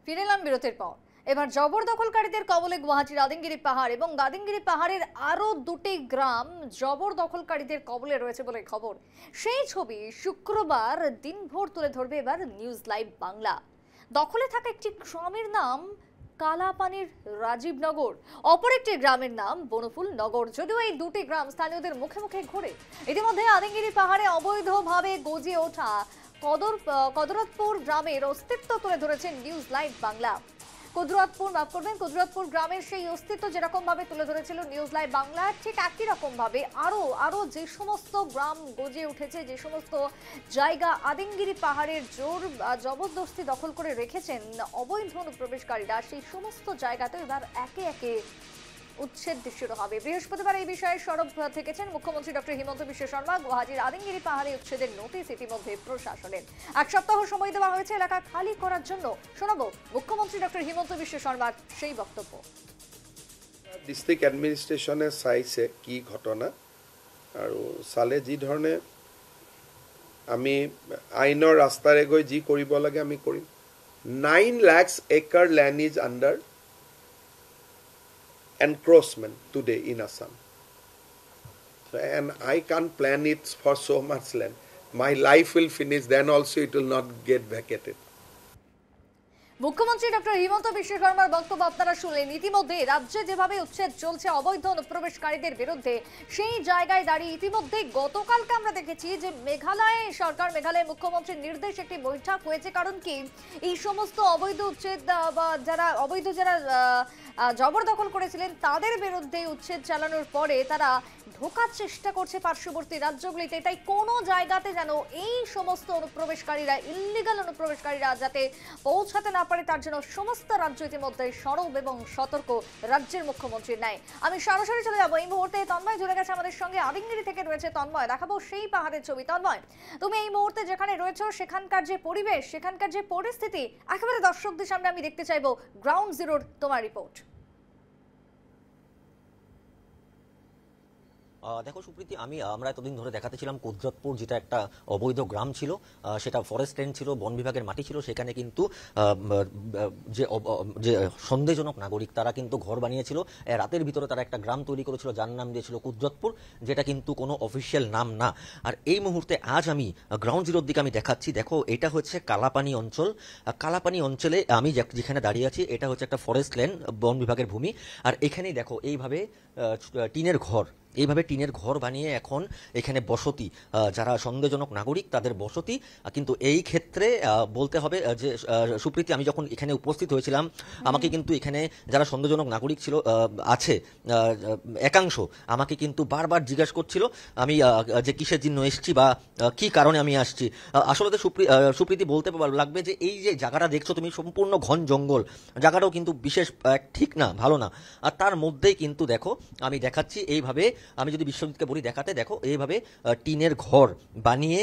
ফিরে এলাম বিরতির পর। এবার জবরদখলকারীদের কবলে গুয়াহাটির আদিঙ্গিরি পাহাড় এবং গাদিঙ্গিরি পাহাড়ের আরো দুটি গ্রাম জবরদখলকারীদের কবলে রয়েছে বলে খবর। সেই ছবি শুক্রবার দিনভর তুলে ধরবে এবার নিউজ লাইভ বাংলা। দখলে থাকা একটি গ্রামের নাম কালাপানির রাজীবনগর, অপর একটি গ্রামের নাম বনফুল নগর। যদিও এই দুটি গ্রাম স্থানীয়দের মুখে মুখে ঘোরে। ইতিমধ্যে আদিঙ্গিরি পাহাড়ে অবৈধভাবে গজিয়ে ওঠা কদরতপুর গ্রামের অস্তিত্ব তুলে ধরেছেন নিউজ লাইভ বাংলা। কুদরতপুর গ্রামের সেই অস্তিত্ব যেরকম ভাবে তুলে ধরেছিল নিউজ লাইভ বাংলা, ঠিক একই রকম ভাবে আরো যে সমস্ত গ্রাম গজিয়ে উঠেছে, যে সমস্ত জায়গা আদিঙ্গিরি পাহাড়ের জোর জবরদস্তি দখল করে রেখেছেন অবৈধ অনুপ্রবেশকারীরা, সেই সমস্ত জায়গাতে এবার একে একে উচ্ছেদ শুরু হবে। বৃহস্পতিবার এই বিষয়ে সরব থেকেছেন মুখ্যমন্ত্রী ডক্টর হিমন্ত বিশ্ব শর্মা। গুয়াহাটির আদিঙ্গিরি পাহাড়ে উচ্ছেদের নোটিশ ইতিমধ্যে প্রশাসনের। এক সপ্তাহ সময় দেওয়া হয়েছে এলাকা খালি করার জন্য। শোনাবো মুখ্যমন্ত্রী ডক্টর হিমন্ত বিশ্ব শর্মার সেই বক্তব্য। ডিস্ট্রিক্ট এডমিনিষ্ট্ৰেশ্যনে চাইছে কি ঘটনা আৰু চালে যি ধৰণে আমি আইনৰ ৰাস্তাৰে গৈ যি কৰিব লাগে আমি কৰিম। 9 lakhs acre land is under encroachment today in Assam, and I can't plan it for so much land. My life will finish, then also it will not get vacated. মুখ্যমন্ত্রী ডক্টর হিমন্ত বিশ্ব শর্মার বক্তব্য আপনারা শুনলেন। ইতিমধ্যে রাজ্যে যেভাবে উচ্ছেদ চলছে অবৈধ অনুপ্রবেশকারীদের বিরুদ্ধে, সেই জায়গায় দাঁড়িয়ে ইতিমধ্যে গতকালকে আমরা দেখেছি যে মেঘালয় মুখ্যমন্ত্রীর নির্দেশ একটি বৈঠক হয়েছে। কারণ কি, এই সমস্ত অবৈধ উচ্ছেদ বা যারা জবরদখল করেছিলেন তাদের বিরুদ্ধে উচ্ছেদ চালানোর পরে তারা ঢোকার চেষ্টা করছে পার্শ্ববর্তী রাজ্যগুলিতে। তাই কোনো জায়গাতে যেন এই সমস্ত অনুপ্রবেশকারীরা, ইল্লিগাল অনুপ্রবেশকারীরা যাতে পৌঁছাতে না পারে, তার জন্য সমস্ত রাজ্য ইতিমধ্যে সরব এবং সতর্ক রাজ্যের মুখ্যমন্ত্রীর ন্যায়। আমি সরাসরি চলে যাবো, এই মুহূর্তে তন্ময় জুড়ে গেছে আমাদের সঙ্গে, আদিঙ্গিরি থেকে রয়েছে তন্ময়। দেখাবো সেই পাহাড়ের ছবি। তন্ময়, তুমি এই মুহূর্তে যেখানে রয়েছো সেখানকার যে পরিবেশ, সেখানকার যে পরিস্থিতি, একেবারে দর্শকদের সামনে আমি দেখতে চাইবো গ্রাউন্ড জিরোর তোমার রিপোর্ট। দেখো সুপ্রীতি, আমরা এতদিন ধরে দেখাতেছিলাম কুদরতপুর, যেটা একটা অবৈধ গ্রাম ছিল, সেটা ফরেস্ট ল্যান্ড ছিল, বন বিভাগের মাটি ছিল। সেখানে কিন্তু যে সন্দেহজনক নাগরিক তারা কিন্তু ঘর বানিয়েছিল। রাতের ভিতরে তারা একটা গ্রাম তৈরি করেছিল যার নাম দিয়েছিল কুদরতপুর, যেটা কিন্তু কোনো অফিসিয়াল নাম না। আর এই মুহূর্তে আজ আমি গ্রাউন্ড জিরোর দিকে আমি দেখাচ্ছি। দেখো, এটা হচ্ছে কালাপানি অঞ্চল। কালাপানি অঞ্চলে আমি যেখানে দাঁড়িয়ে আছি, এটা হচ্ছে একটা ফরেস্ট ল্যান্ড, বন বিভাগের ভূমি। আর এখানেই দেখো এইভাবে টিনের ঘর বানিয়ে এখন এখানে বসতি, যারা সন্দেহজনক নাগরিক তাদের বসতি। কিন্তু এই ক্ষেত্রে বলতে হবে যে সুপ্রীতি, আমি যখন এখানে উপস্থিত হয়েছিলাম, আমাকে কিন্তু এখানে যারা সন্দেহজনক নাগরিক ছিল আছে একাংশ আমাকে কিন্তু বারবার জিজ্ঞাসা করছিল আমি যে কিসের জন্য এসছি বা কি কারণে আমি আসছি। আসলে সুপ্রীতি বলতে লাগবে যে এই যে জায়গাটা দেখছো তুমি, সম্পূর্ণ ঘন জঙ্গল, জায়গাটাও কিন্তু বিশেষ ঠিক না, ভালো না। আর তার মধ্যেই কিন্তু দেখো আমি দেখাচ্ছি এইভাবে, আমি যদি বিশ্বজিৎকে বলি দেখাতে, দেখো এইভাবে টিনের ঘর বানিয়ে,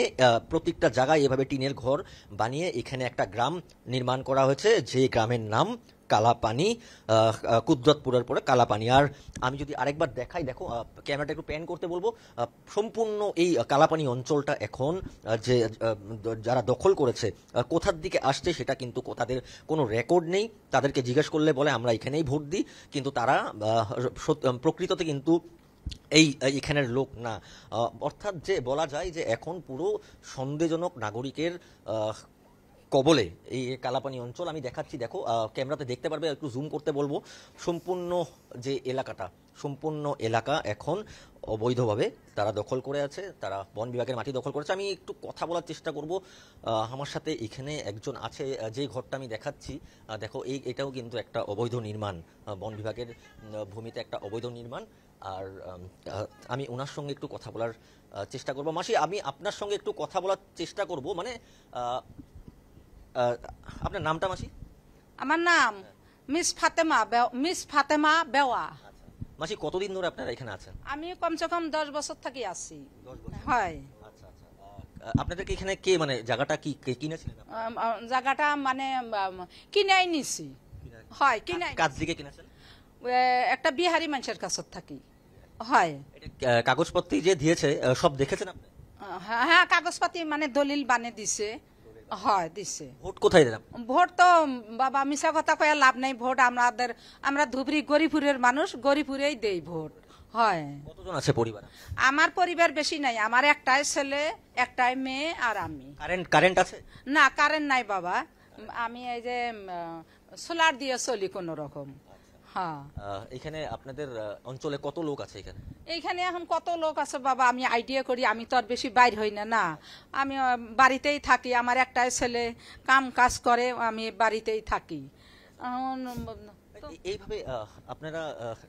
প্রত্যেকটা জায়গায় এভাবে টিনের ঘর বানিয়ে এখানে একটা গ্রাম নির্মাণ করা হয়েছে, যে গ্রামের নাম কালাপানি, কুদরতপুরের পরে কালাপানি। আর আমি যদি আরেকবার দেখাই, দেখো ক্যামেরাটা একটু প্যান করতে বলবো। সম্পূর্ণ এই কালাপানি অঞ্চলটা এখন যে যারা দখল করেছে কোথার দিকে আসছে সেটা কিন্তু তাদের কোনো রেকর্ড নেই। তাদেরকে জিজ্ঞেস করলে বলে আমরা এখানেই ভোট দিই, কিন্তু তারা প্রকৃততে কিন্তু এখানের লোক না। অর্থাৎ যে বলা যায় যে এখন পুরো সন্দেহজনক নাগরিকের কবলে এই কালাপানি অঞ্চল। আমি দেখাচ্ছি, দেখো ক্যামেরাতে দেখতে পারবে, একটু জুম করতে বলবো। সম্পূর্ণ এলাকা এখন অবৈধভাবে তারা দখল করে আছে, তারা বন বিভাগের মাটি দখল করেছে। আমি একটু কথা বলার চেষ্টা করব। আমার সাথে এখানে একজন আছে, যে ঘরটা আমি দেখাচ্ছি, দেখো এটাও কিন্তু একটা অবৈধ নির্মাণ, বন বিভাগের ভূমিতে একটা অবৈধ নির্মাণ। আর আমি ওনার সঙ্গে একটু কথা বলার চেষ্টা করব। মাসি, আমি আপনার সঙ্গে একটু কথা বলার চেষ্টা করব। মানে আপনার নামটা মাসি? আমার নাম মিস ফাতেমা বেওয়া। মাসি, কতদিন ধরে আপনারা এখানে আছেন? আমি কমসে কম 10 বছর থেকে আছি। হয়। আচ্ছা আচ্ছা। আপনাদেরকে এখানে কে, মানে জায়গাটা কি কিনেছিলেন? জায়গাটা মানে কিনাই নিছি। হয়, কিনাই। কাজ দিকে কিনেছেন? একটা বিহারি মানুষের কাছে থাকি। হয়। কাগজপত্র যে দিয়েছে সব দেখেছেন আপনি? হ্যাঁ, কাগজপাতি মানে দলিল বানিয়ে দিছে। হয় দিছে। ভোট কোথায় দিলাম? ভোট তো বাবা মিশা কথা কয়ে লাভ নাই, ভোট আমরা ধুবড়ি গরিপুরের মানুষ, গরিপুরেই দেই ভোট। হয়। কতজন আছে পরিবার? আমার পরিবার বেশি নাই, আমার একটাই ছেলে, একটাই মেয়ে আর আমি। কারেন্ট আছে? না, কারেন্ট নাই বাবা, আমি এই যে সোলার দিয়ে চলি কোন রকম। হ্যাঁ। এখানে আপনাদের অঞ্চলে কত লোক আছে এখানে? এইখানে এখন কত লোক আছে বাবা আমি আইডিয়া করি, আমি তো আর বেশি বাইর হই না। না, আমি বাড়িতেই থাকি, আমার একটাই ছেলে কাম কাজ করে, আমি বাড়িতেই থাকি। এইভাবে আপনারা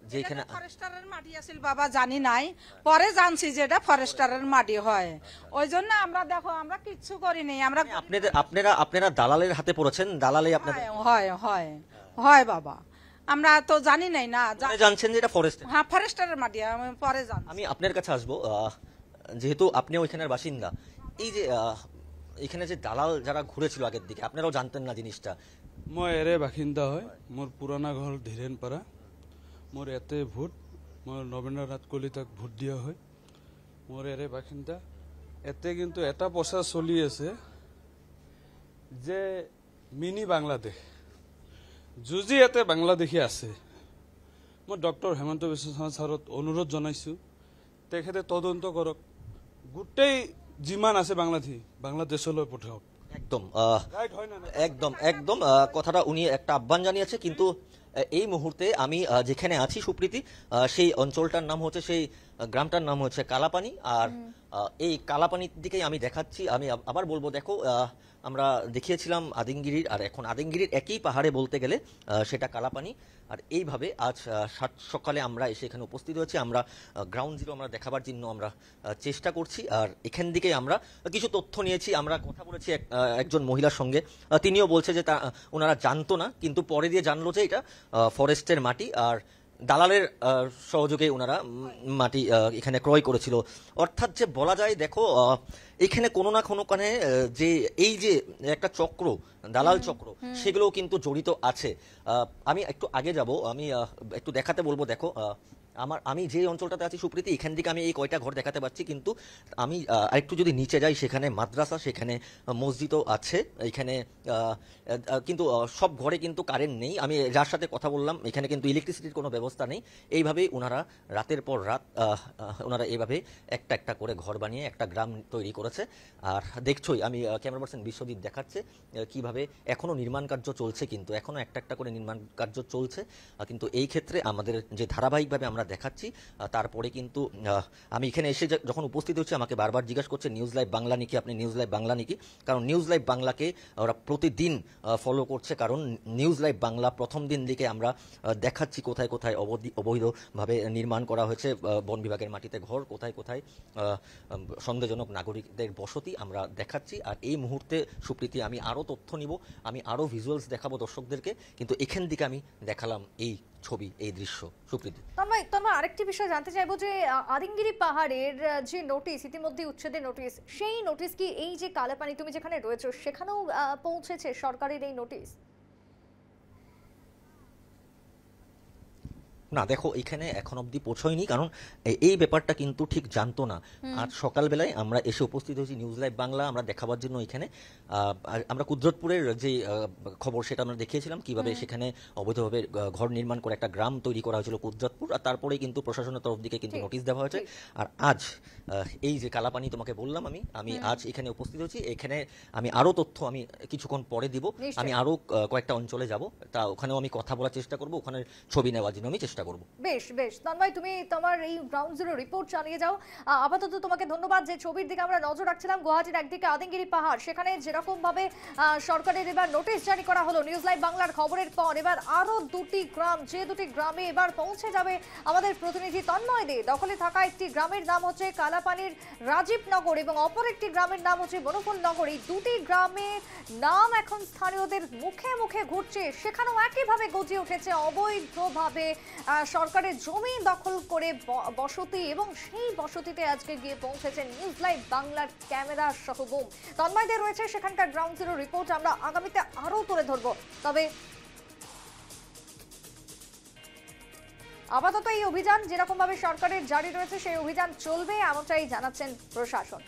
যে এখানে ফরেস্টারের মাটি আছিল বাবা, জানি নাই, পরে জানছি যে এটা ফরেস্টারের মাটি হয়, ওই জন্য আমরা দেখো আমরা কিচ্ছু করিনি। আমরা আপনারা দালালের হাতে পড়েছেন, দালালে আপনাদের? হয় হয় হয় বাবা, আমরা তো জানি নাই না। জানছেন যে এটা ফরেস্ট? হ্যাঁ, ফরেস্টারের মাটি, আমি পরে জানি। আমি আপনার কাছে আসবো, যেহেতু আপনিও এখানের বাসিন্দা, এই যে এখানে যে দালাল যারা ঘুরেছিল আগের দিকে, আপনারাও জানতেন না জিনিসটা? মই এৰে বাসিন্দা হয়, মোৰ পুৰণা ঘৰ ধীৰেনপাৰা, মোৰ ইয়াতে ভোট, মই নবেন্দ্ৰ নাথ কলিতাক ভোট দিয়া হয়, মোৰ এৰে বাসিন্দা। ইয়াতে কিন্তু এটা প্ৰচাৰ চলি আছে যে মিনি বাংলাদেশ, যুঁজি ইয়াতে বাংলাদেশী আছে। মই ডক্টৰ হেমন্ত বিশ্ব শৰ্মা ছাৰত অনুৰোধ জনাইছোঁ, তেখেতে তদন্ত কৰক, গোটেই যিমান আছে বাংলাদেশলৈ পঠাওক। একদম একদম একদম কথাটা উনি একটা আহ্বান জানিয়েছে। কিন্তু এই মুহূর্তে আমি যেখানে আছি সুপ্রীতি, সেই অঞ্চলটার নাম হচ্ছে, সেই গ্রামটার নাম হচ্ছে কালাপানি। আর এই কালাপানির দিকেই আমি দেখাচ্ছি। আমি আবার বলবো, দেখো আমরা দেখিয়েছিলাম আদিমগিরির, আর এখন আদিমগিরির একই পাহাড়ে বলতে গেলে সেটা কালাপানি। আর এইভাবে আজ সাত সকালে আমরা এসে এখানে উপস্থিত হয়েছি। আমরা গ্রাউন্ড জিরো আমরা দেখাবার জন্য আমরা চেষ্টা করছি। আর এখান থেকে আমরা কিছু তথ্য নিয়েছি। আমরা কথা বলেছি একজন মহিলার সঙ্গে, তিনিও বলছে যে ওনারা জানতো না, কিন্তু পরে দিয়ে জানলো যে এটা ফরেস্টের মাটি, আর দালালের সহযোগে ওনারা মাটি এখানে ক্রয় করেছিল। অর্থাৎ যে বলা যায়, দেখো এখানে কোনো না কোনো কারণে যে এই যে একটা চক্র, দালাল চক্র, সেগুলোও কিন্তু জড়িত আছে। আমি একটু আগে যাব, আমি একটু দেখাতে বলবো। দেখো আমি যে অঞ্চলটাতে আছি সুপ্রীতি, এখান থেকে আমি এই কয়টা ঘর দেখাতে পারছি, কিন্তু আমি আরেকটু যদি নিচে যাই, সেখানে মাদ্রাসা, সেখানে মসজিদও আছে এখানে, কিন্তু সব ঘরে কিন্তু কারেন্ট নেই। আমি যার সাথে কথা বললাম, এখানে কিন্তু ইলেকট্রিসিটির কোনো ব্যবস্থা নেই। এইভাবেই ওনারা রাতের পর রাত ওনারা এইভাবে একটা একটা করে ঘর বানিয়ে একটা গ্রাম তৈরি করেছে। আর দেখছোই, আমি ক্যামেরা পার্সন বিশ্বজিৎ দেখাচ্ছে কিভাবে এখনো নির্মাণ কার্য চলছে, কিন্তু এখনো একটা একটা করে নির্মাণ কার্য চলছে। কিন্তু এই ক্ষেত্রে আমাদের যে ধারাবাহিকভাবে আমরা দেখাচ্ছি, তারপরে কিন্তু আমি এখানে এসে যখন উপস্থিত হচ্ছি, আমাকে বারবার জিজ্ঞাসা করছে নিউজ লাইভ বাংলা নাকি, আপনি নিউজ লাইভ বাংলা নাকি? কারণ নিউজ লাইভ বাংলাকে ওরা প্রতিদিন ফলো করছে, কারণ নিউজ লাইভ বাংলা প্রথম দিন দিকে আমরা দেখাচ্ছি কোথায় কোথায় অবৈধভাবে নির্মাণ করা হয়েছে, বন বিভাগের মাটিতে ঘর, কোথায় কোথায় সন্দেহজনক নাগরিকদের বসতি আমরা দেখাচ্ছি। আর এই মুহূর্তে সুপ্রীতি আমি আরও তথ্য নিব, আমি আরও ভিজুয়ালস দেখাবো দর্শকদেরকে, কিন্তু এখান থেকে আমি দেখালাম এই ছবি, এই দৃশ্য সুপ্রীতি। তন্ময় আরেকটি বিষয় জানতে চাইবো যে আদিমগিরি পাহাড়ের যে নোটিশ, ইতিমধ্যে উচ্ছেদের নোটিশ, সেই নোটিশ কি এই যে কালাপানি তুমি যেখানে রয়েছো সেখানেও পৌঁছেছে সরকারের এই নোটিশ? না, দেখো এখানে এখন অবধি পৌঁছয়নি, কারণ এই ব্যাপারটা কিন্তু ঠিক জানতো না। আজ সকালবেলায় আমরা এসে উপস্থিত হয়েছি নিউজ লাইভ বাংলা আমরা দেখাবার জন্য। এখানে আমরা কুদরতপুরের যে খবর সেটা আমরা দেখিয়েছিলাম, কিভাবে সেখানে অবৈধভাবে ঘর নির্মাণ করে একটা গ্রাম তৈরি করা হয়েছিল কুদরতপুর, আর তারপরে কিন্তু প্রশাসনের তরফ দিকে কিন্তু নোটিশ দেওয়া হয়েছে। আর আজ এই যে কালাপানি তোমাকে বললাম, আমি আজ এখানে উপস্থিত হয়েছি। এখানে আমি আরো তথ্য আমি কিছুক্ষণ পরে দিব। আমি আরো কয়েকটা অঞ্চলে যাব, তা ওখানেও আমি কথা বলার চেষ্টা করবো, ওখানে ছবি নেওয়ার জন্য আমি চেষ্টা করব। বেশ বেশ তন্ময়, তুমি তোমার এই গ্রাউন্ড জিরো রিপোর্ট চালিয়ে যাও। আপাতত তোমাকে ধন্যবাদ। যে ছবির দিকে আমরা নজর রাখছিলাম, গুয়াহাটির একদিকে আদিমগিরি পাহাড়, সেখানে যেরকম ভাবে সরকারের এবার নোটিশ জারি করা হলো নিউজ লাইভ বাংলার খবরের পর, এবার আরো দুটি গ্রাম, যে দুটি গ্রামে এবার পৌঁছে যাবে আমাদের প্রতিনিধি তন্ময় দে। দখলে থাকা একটি গ্রামের নাম হচ্ছে কালাপানির রাজীবনগর এবং অপর একটি গ্রামের নাম হচ্ছে বনফুল নগর। এই দুটি গ্রামের নাম এখন স্থানীয়দের মুখে মুখে ঘুরছে। সেখানেও একইভাবে গজিয়ে উঠেছে অবৈধভাবে সরকারের জমি দখল করে বসতি, এবং সেই বসতিতে আজকে গিয়ে পৌঁছেছে নিউজ লাইভ বাংলার ক্যামেরা সহ বুম। তন্ময়দের রয়েছে সেখানকার গ্রাউন্ড জিরো রিপোর্ট, আমরা আগামীতে আরো তুলে ধরবো। তবে আপাতত এই অভিযান যেরকম ভাবে সরকারের জারি রয়েছে, সেই অভিযান চলবে এমনটাই জানাচ্ছেন প্রশাসন।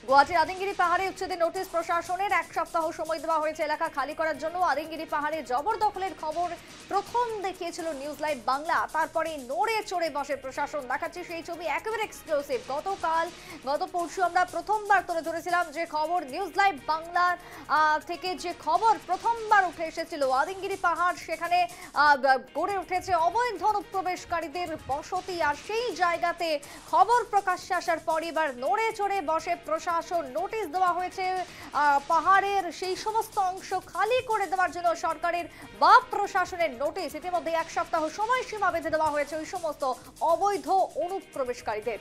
গুয়াহাটির আদিঙ্গিরি পাহাড়ে উচ্ছেদের নোটিশ প্রশাসনের, 1 সপ্তাহ সময় দেওয়া হয়েছে এলাকা খালি করার জন্য। আদিঙ্গিরি পাহাড়ে জবরদখলের খবর প্রথম দেখিয়েছিল নিউজ লাইভ বাংলা, তারপরে নড়ে চড়ে বসে প্রশাসন। দেখাচ্ছি সেই ছবি, একেবারে এক্সক্লুসিভ। গত পরশু আমরা প্রথমবার তুলে ধরেছিলাম যে খবর, নিউজ লাইভ বাংলার থেকে যে খবর প্রথমবার উঠে এসেছিল আদিঙ্গিরি পাহাড়, সেখানে গড়ে উঠেছে অবৈধ অনুপ্রবেশকারীদের বসতি। আর সেই জায়গাতে খবর প্রকাশ্যে আসার পর এবার নড়ে চড়ে বসে প্রশাসন। নোটিশ দেওয়া হয়েছে পাহাড়ের সেই সমস্ত অংশ খালি করে দেওয়ার জন্য সরকারের বা প্রশাসনের নোটিশ। ইতিমধ্যে 1 সপ্তাহ সময়সীমা বেঁধে দেওয়া হয়েছে ওই সমস্ত অবৈধ অনুপ্রবেশকারীদের।